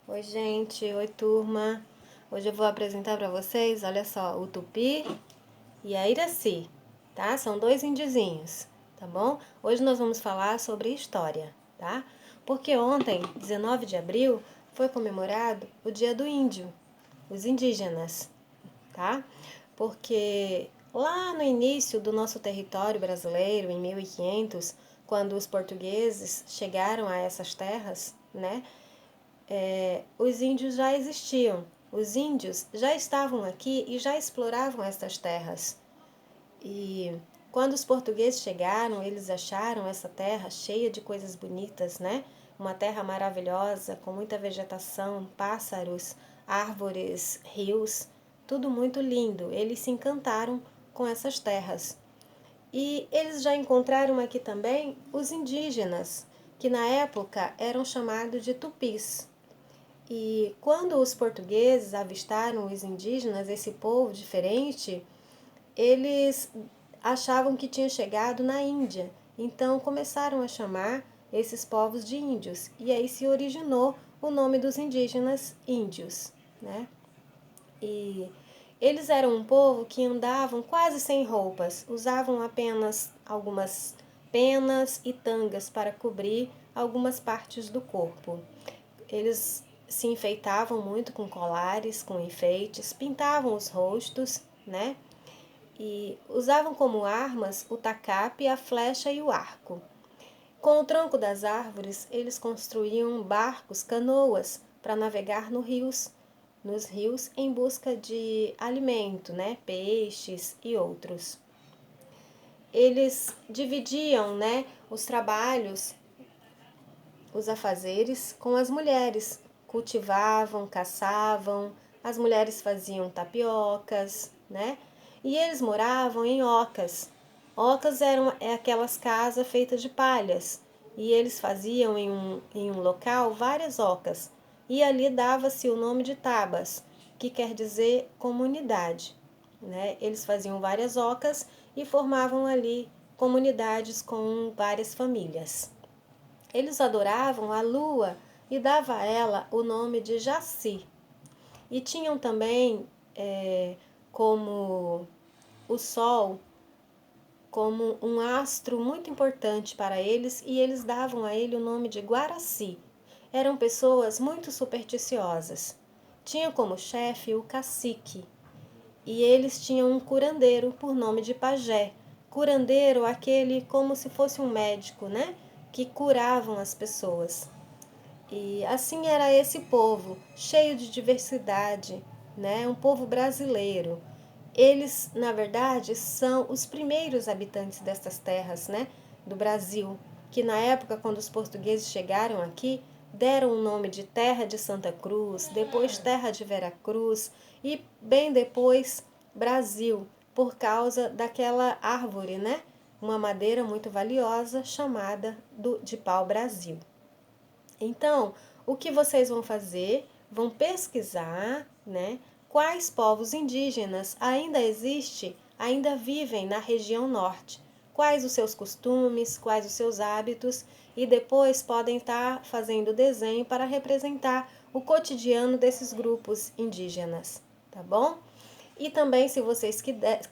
Oi, gente. Oi, turma. Hoje eu vou apresentar para vocês, olha só, o Tupi e a Iraci, tá? São dois indiozinhos, tá bom? Hoje nós vamos falar sobre história, tá? Porque ontem, 19 de abril, foi comemorado o Dia do Índio, os indígenas, tá? Porque lá no início do nosso território brasileiro, em 1500, quando os portugueses chegaram a essas terras, né? Os índios já existiam. Os índios já estavam aqui e já exploravam estas terras. E quando os portugueses chegaram, eles acharam essa terra cheia de coisas bonitas, né? Uma terra maravilhosa, com muita vegetação, pássaros, árvores, rios, tudo muito lindo. Eles se encantaram com essas terras. E eles já encontraram aqui também os indígenas, que na época eram chamados de tupis. E quando os portugueses avistaram os indígenas, esse povo diferente, eles achavam que tinha chegado na Índia. Então começaram a chamar esses povos de índios. E aí se originou o nome dos indígenas índios, né? E eles eram um povo que andavam quase sem roupas, usavam apenas algumas penas e tangas para cobrir algumas partes do corpo. Eles se enfeitavam muito com colares, com enfeites, pintavam os rostos, né? E usavam como armas o tacape, a flecha e o arco. Com o tronco das árvores, eles construíam barcos, canoas, para navegar nos rios em busca de alimento, né? Peixes e outros. Eles dividiam, né, os trabalhos, os afazeres com as mulheres. Cultivavam, caçavam, as mulheres faziam tapiocas, né? E eles moravam em ocas. Ocas eram aquelas casas feitas de palhas. E eles faziam em um local várias ocas. E ali dava-se o nome de tabas, que quer dizer comunidade, né? Eles faziam várias ocas e formavam ali comunidades com várias famílias. Eles adoravam a lua e dava a ela o nome de Jaci. E tinham também como o sol como um astro muito importante para eles e eles davam a ele o nome de Guaraci. Eram pessoas muito supersticiosas. Tinha como chefe o cacique e eles tinham um curandeiro por nome de pajé. Curandeiro, aquele como se fosse um médico, né? Que curavam as pessoas. E assim era esse povo, cheio de diversidade, né? Um povo brasileiro. Eles, na verdade, são os primeiros habitantes destas terras, né? Do Brasil, que na época, quando os portugueses chegaram aqui, deram o nome de Terra de Santa Cruz, depois Terra de Veracruz e bem depois Brasil, por causa daquela árvore, né? Uma madeira muito valiosa chamada de pau-brasil. Então, o que vocês vão fazer? Vão pesquisar, né? Quais povos indígenas ainda existem, ainda vivem na região norte. Quais os seus costumes, quais os seus hábitos e depois podem estar fazendo desenho para representar o cotidiano desses grupos indígenas, tá bom? E também, se vocês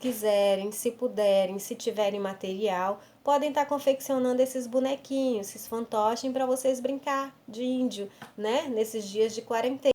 quiserem, se puderem, se tiverem material, podem estar confeccionando esses bonequinhos, esses fantoches para vocês brincar de índio, né? Nesses dias de quarentena.